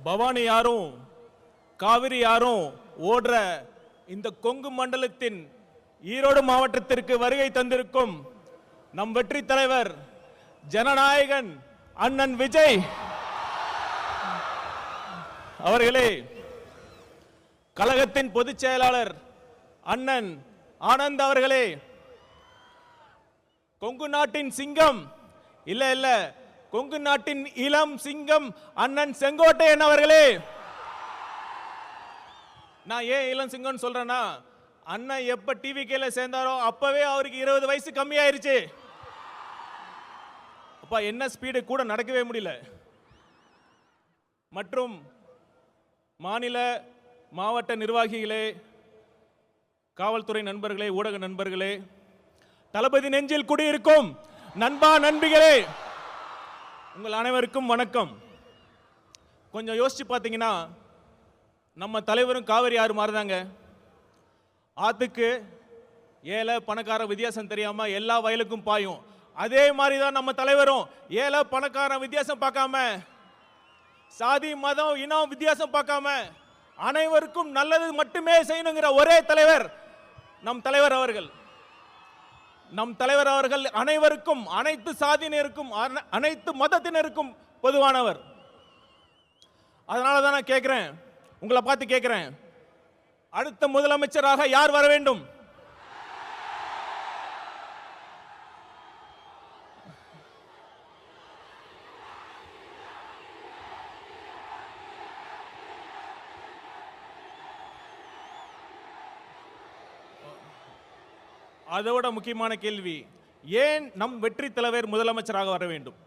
பவானி யாரும் காவிரி யாரும் ஓடுற இந்த கொங்கு மண்டலத்தின் ஈரோடு மாவட்டத்திற்கு வருகை தந்திருக்கும் நம் வெற்றி தலைவர் ஜனநாயகன் அண்ணன் விஜய் அவர்களே, கழகத்தின் பொதுச் செயலாளர் அண்ணன் ஆனந்த் அவர்களே, கொங்கு நாட்டின் சிங்கம் இல்ல கொங்கு நாட்டின் இளம் சிங்கம் அண்ணன் செங்கோட்டையன் அவர்களே. நான் ஏன் இளம் சிங்கம் சொல்றேன்னா, அண்ணன் எப்ப டிவிகேல சேர்ந்தாரோ அப்பவே அவருக்கு 20 வயசு கம்மியாயிருச்சு. அப்ப என்ன ஸ்பீடு கூட நடக்கவே முடியல. மற்றும் மாநில மாவட்ட நிர்வாகிகளே, காவல்துறை நண்பர்களே, ஊடக நண்பர்களே, தளபதி நெஞ்சில் குடியிருக்கும் நண்பா நண்பிகளே, உங்கள் அனைவருக்கும் வணக்கம். கொஞ்சம் யோசிச்சு பார்த்தீங்கன்னா, நம்ம தலைவரும் காவிரி ஆறு மாறுதாங்க. ஆத்துக்கு ஏழை பணக்கார வித்தியாசம் தெரியாம எல்லா வயலுக்கும் பாயும். அதே மாதிரி தான் நம்ம தலைவரும் ஏழை பணக்கார வித்தியாசம் பார்க்காம, சாதி மதம் இனம் வித்தியாசம் பார்க்காம அனைவருக்கும் நல்லது மட்டுமே செய்யணுங்கிற ஒரே தலைவர் நம் தலைவர் அவர்கள். நம் தலைவர் அவர்கள் அனைவருக்கும், அனைத்து சாதியினருக்கும், அனைத்து மதத்தினருக்கும் பொதுவானவர். அதனால தான் நான் கேட்கிறேன், உங்களை பார்த்து கேட்கிறேன், அடுத்த முதலமைச்சராக யார் வர வேண்டும்? அதோட முக்கியமான கேள்வி, ஏன் நம் வெற்றி தலைவர் முதலமைச்சராக வர வேண்டும்?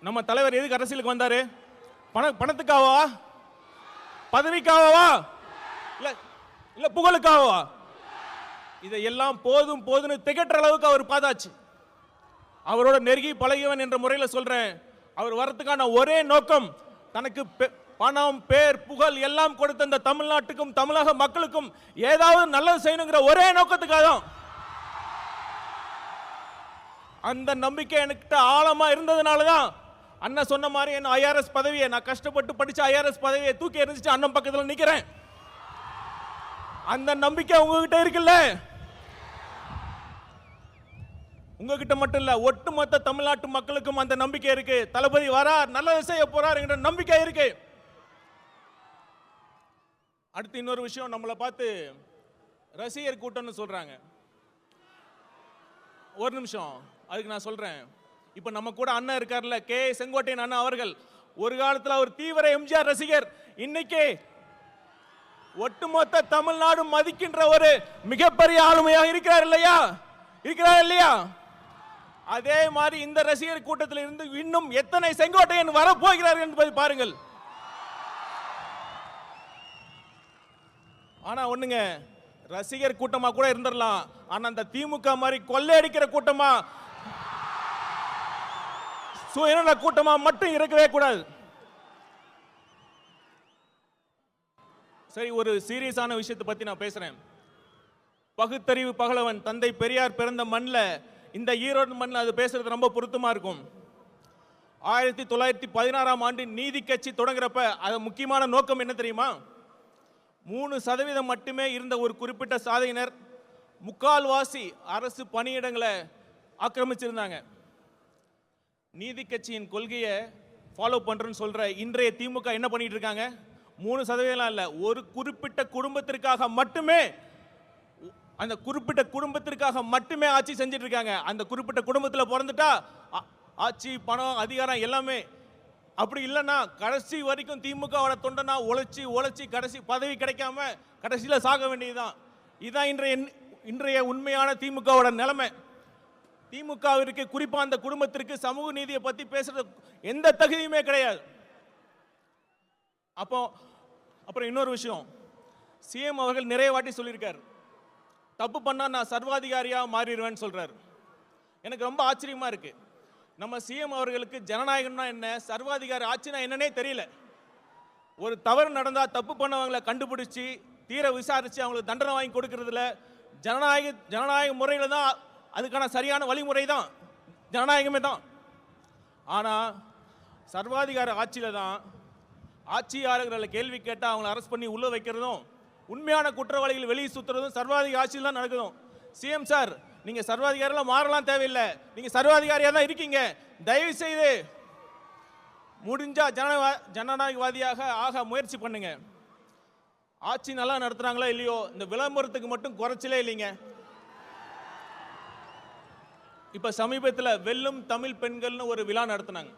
நம்ம தலைவர் எதுக்கு அரசியலுக்கு வந்தாரு? பணத்துக்காகவா? பதவிக்காகவா? இல்ல புகழுக்காகவா? இதையெல்லாம் போதும் போதுன்னு திகற்ற அளவுக்கு அவர் பார்த்தாச்சு. அவரோட நெருங்கி பழகியவன் என்ற முறையில் சொல்றேன், அவர் வரத்துக்கான ஒரே நோக்கம், தனக்கு பணம், பேர், புகழ் எல்லாம் கொடுத்த இந்த தமிழ்நாட்டுக்கும் தமிழக மக்களுக்கும் ஏதாவது நல்லது செய்யணுங்கிற ஒரே நோக்கத்துக்காக தான். அந்த நம்பிக்கை என்கிட்ட ஆழமா இருந்ததுனால தான் அண்ணன் சொன்ன மாதிரி என் ஐஆர்எஸ் பதவியை, நான் கஷ்டப்பட்டு படிச்ச ஐஆர்எஸ் பதவியை தூக்கி எறிஞ்சிட்டு அண்ணன் பக்கத்தில் நிக்கிறேன். அந்த நம்பிக்கை உங்ககிட்ட இருக்குல்ல? உங்ககிட்ட மட்டும் இல்ல, ஒட்டுமொத்த தமிழ்நாட்டு மக்களுக்கும் அந்த நம்பிக்கை இருக்கு. தளபதி வரார், நல்லது செய்ய போறார் என்ற நம்பிக்கை இருக்கு. அடுத்து இன்னொரு விஷயம், நம்மளை பார்த்து ரசிகர் கூட்டம்னு சொல்றாங்க. ஒரு நிமிஷம், அதுக்கு நான் சொல்றேன். இப்ப நம்ம கூட அண்ணன் இருக்கார்ல, கே செங்கோட்டையன் அண்ணா அவர்கள், ஒரு காலத்துல ஒரு தீவிர எம்ஜிஆர் ரசிகர், இன்னைக்கு ஒட்டுமொத்த தமிழ்நாடு மதிக்கின்ற ஒரு மிகப்பெரிய ஆளுமையாக இருக்கிறார் இல்லையா? இருக்கிறார் இல்லையா? அதே மாதிரி இந்த ரசிகர் கூட்டத்தில் இருந்து இன்னும் எத்தனை செங்கோட்டையன் வரப்போகிறார் என்பதை பாருங்கள். ஆனா ஒண்ணுங்க, ரசிகர் கூட்டமா கூட இருந்துடலாம், ஆனா அந்த திமுக மாதிரி கொள்ளையடிக்கிற கூட்டமா, சுயநல கூட்டமா மட்டும் இருக்கவே கூடாது. சரி, ஒரு சீரியஸான விஷயத்தை பத்தி நான் பேசுறேன். பகுத்தறிவு பகலவன் தந்தை பெரியார் பிறந்த மண்ணில், இந்த ஈரோடு மண்ணில் அது பேசுறது ரொம்ப பொருத்தமா இருக்கும். 1916ஆம் ஆண்டு நீதி கட்சி தொடங்குறப்ப அது முக்கியமான நோக்கம் என்ன தெரியுமா? 3% மட்டுமே இருந்த ஒரு குறிப்பிட்ட சாதியினர் முக்கால்வாசி அரசு பணியிடங்களை ஆக்கிரமிச்சிருந்தாங்க. நீதி கட்சியின் கொள்கையை ஃபாலோ பண்றேன்னு சொல்ற இன்றைய திமுக என்ன பண்ணிட்டு இருக்காங்க? 3% இல்ல, ஒரு குறிப்பிட்ட குடும்பத்திற்காக மட்டுமே, அந்த குறிப்பிட்ட குடும்பத்திற்காக மட்டுமே ஆட்சி செஞ்சிட்டு இருக்காங்க. அந்த குறிப்பிட்ட குடும்பத்தில் பிறந்துட்டா ஆட்சி, பணம், அதிகாரம் எல்லாமே. அப்படி இல்லைன்னா கடைசி வரைக்கும் திமுகவோட தொண்டனா உழைச்சி கடைசி பதவி கிடைக்காம கடைசியில சாக வேண்டியதுதான். இதுதான் இன்றைய உண்மையான திமுகவோட நிலைமை. திமுகவிற்கு, குறிப்பா அந்த குடும்பத்திற்கு சமூக நீதியை பத்தி பேசுறது எந்த தகுதியுமே கிடையாது. அப்புறம் இன்னொரு விஷயம், சிஎம் அவர்கள் நிறைய வாட்டி சொல்லியிருக்காரு, தப்பு பண்ணா நான் சர்வாதிகாரியா மாறிடுவேன்னு சொல்றாரு. எனக்கு ரொம்ப ஆச்சரியமா இருக்கு. நம்ம சிஎம் அவர்களுக்கு ஜனநாயகம்னா என்ன, சர்வாதிகார ஆட்சினா என்னன்னே தெரியல. ஒரு தவறு நடந்தா தப்பு பண்ணவங்களை கண்டுபிடிச்சு தீர விசாரிச்சு அவங்களுக்கு தண்டனை வாங்கி கொடுக்கறதுல ஜனநாயக முறையில தான், அதுக்கான சரியான வழிமுறை தான் ஜனநாயகமே தான். ஆனா சர்வாதிகார ஆட்சியில தான் ஆட்சியாளர்களை கேள்வி கேட்டால் அவங்களை அரெஸ்ட் பண்ணி உள்ள வைக்கிறதும் உண்மையான குற்றவாளிகள் வெளியே சுத்துறதும் சர்வாதிகார ஆட்சியில் தான் நடக்குதும். சிஎம் சார், நீங்க சர்வாதிகாரிலாம் மாறலாம் தேவையில்லை, நீங்க சர்வாதிகாரியா தான் இருக்கீங்க. தயவு செய்து முடிஞ்சா ஜனநாயகவாதியாக ஆக முயற்சி பண்ணுங்க. ஆட்சி நல்லா நடத்துறாங்களா இல்லையோ, இந்த விளம்பரத்துக்கு மட்டும் குறைச்சலே இல்லைங்க. இப்ப சமீபத்தில் வெல்லும் தமிழ் பெண்கள்னு ஒரு விழா நடத்தினாங்க.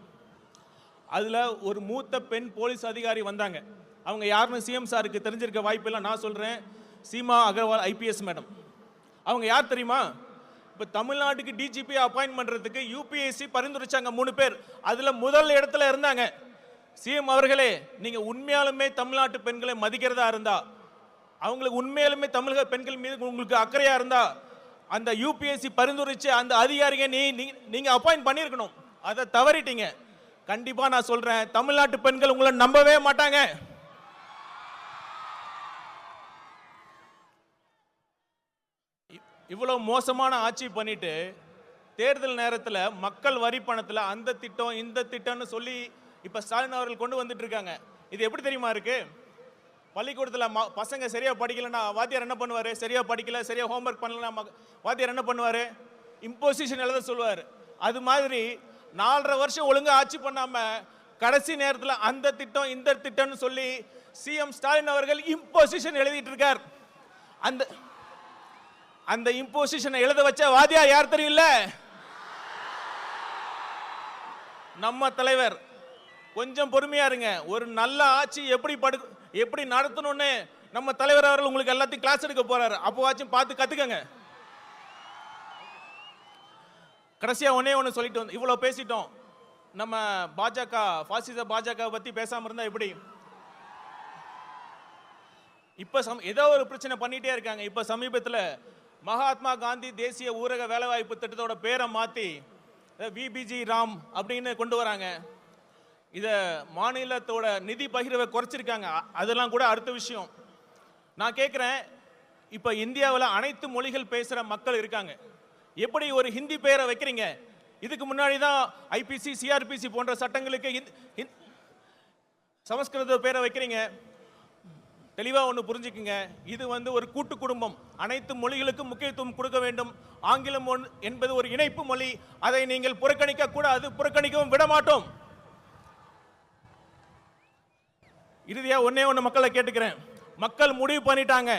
அதுல ஒரு மூத்த பெண் போலீஸ் அதிகாரி வந்தாங்க. அவங்க யாருன்னு சிஎம் சாருக்கு தெரிஞ்சிருக்க வாய்ப்பில்லை, நான் சொல்றேன். Seema Agarwal IPS madam. அவங்க யார் தெரியுமா? இப்போ தமிழ்நாட்டுக்கு டிஜிபி அப்பாயின்ட் பண்றதுக்கு யூபிஎஸ்சி பரிந்துரைச்சாங்க 3 பேர். அதுல முதல் இடத்துல இருந்தாங்க. சிஎம் அவர்களே, நீங்க உண்மையாலுமே தமிழ்நாட்டு பெண்களை மதிக்கிறதா இருந்தா, அவங்களுக்கு உண்மையாலுமே தமிழக பெண்கள் மீது உங்களுக்கு அக்கறையா இருந்தா, அந்த யூபிஎஸ்சி பரிந்துரைச்சு அந்த அதிகாரியை நீங்க அப்பாயின்ட் பண்ணியிருக்கணும். அதை தவறிட்டீங்க. கண்டிப்பா நான் சொல்றேன், தமிழ்நாட்டு பெண்கள் உங்களை நம்பவே மாட்டாங்க. இவ்வளவு மோசமான ஆட்சி பண்ணிட்டு தேர்தல் நேரத்தில் மக்கள் வரி பணத்தில் அந்த திட்டம் இந்த திட்டம்னு சொல்லி இப்ப ஸ்டாலின் அவர்கள் கொண்டு வந்துட்டு இருக்காங்க. இது எப்படி தெரியுமா இருக்கு? பள்ளிக்கூடத்தில் பசங்க சரியா படிக்கலன்னா வாத்தியார் என்ன பண்ணுவாரு? சரியா படிக்கல, சரியா ஹோம்ஒர்க் பண்ணலன்னா வாத்தியார் என்ன பண்ணுவாரு? இம்போசிஷன் எழுத சொல்லுவார். அது மாதிரி 4.5 வருஷம் ஒழுங்கா ஆட்சி பண்ணாம கடைசி நேரத்தில் அந்த திட்டம் இந்த திட்டம்னு சொல்லி சிஎம் ஸ்டாலின் அவர்கள் இம்போசிஷன் எழுதிட்டு இருக்கார். அந்த இம்போசிஷனை எழுத வச்ச வாத்தியார் யார் தெரியல? நம்ம தலைவர். கொஞ்சம் பொறுமையா இருங்க. ஒரு நல்ல ஆட்சி எப்படி நடத்தணும்னு நம்ம தலைவர் அவர்கள் உங்களுக்கு எல்லாத்தையும் கிளாஸ் எடுக்க போறாரு. அப்போவாச்சும் பார்த்து கத்துக்கங்க. கடைசியா ஒண்ணு சொல்லிட்டு வந்து இவ்வளவு பேசிட்டோம். நம்ம பாஜக பாசிச பாஜக பத்தி பேசாம இருந்தா எப்படி? இப்ப ஏதோ ஒரு பிரச்சனை பண்ணிட்டே இருக்காங்க. இப்ப சமீபத்தில் மகாத்மா காந்தி தேசிய ஊரக வேலைவாய்ப்பு திட்டத்தோட பேரை மாத்தி விபிஜி ராம் அப்படின்னு கொண்டு வராங்க. இத மாநிலத்தோட நிதி பகிர்வை குறைச்சிருக்காங்க. அதெல்லாம் கூட அடுத்த விஷயம். நான் கேட்கிறேன், இப்ப இந்தியாவில் அனைத்து மொழிகள் பேசுற மக்கள் இருக்காங்க. எப்படி ஒரு ஹிந்தி பெயரை வைக்கிறீங்க? இதுக்கு முன்னாடி தான் ஐபிசி சிஆர்பிசி போன்ற சட்டங்களுக்கு சமஸ்கிருத பேரை வைக்கிறீங்க. தெளிவா ஒன்று புரிஞ்சுக்குங்க, இது ஒரு கூட்டு குடும்பம். அனைத்து மொழிகளுக்கும் முக்கியத்துவம் கொடுக்க வேண்டும். ஆங்கிலம் என்பது ஒரு இணைப்பு மொழி. அதை நீங்கள் புறக்கணிக்க கூடாது, புறக்கணிக்கவும் விட மாட்டோம். இறுதியா ஒண்ணு மக்களை கேட்டுக்கிறேன். மக்கள் முடிவு பண்ணிட்டாங்க.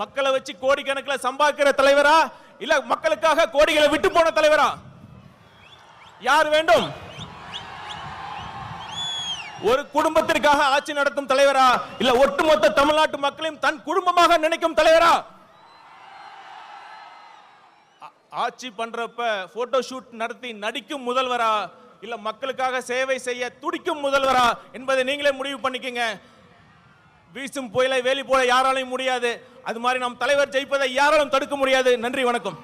மக்களை வச்சு கோடிக்கணக்கில் சம்பாதிக்கிற தலைவரா இல்ல மக்களுக்காக கோடிகளை விட்டு போன தலைவரா யார் வேண்டும்? ஒரு குடும்பத்திற்காக ஆட்சி நடத்தும் தலைவரா இல்ல ஒட்டுமொத்த தமிழ்நாட்டு மக்களையும் தன் குடும்பமாக நினைக்கும் தலைவரா? ஆட்சி பண்றப்ப போட்டோ ஷூட் நடத்தி நடிக்கும் முதல்வரா இல்ல மக்களுக்காக சேவை செய்ய துடிக்கும் முதல்வரா என்பதை நீங்களே முடிவு பண்ணிக்கங்க. வீசும் புயலை வேலி போல யாராலையும் முடியாது. அது மாதிரி நம் தலைவர் ஜெயிப்பதை யாராலும் தடுக்க முடியாது. நன்றி, வணக்கம்.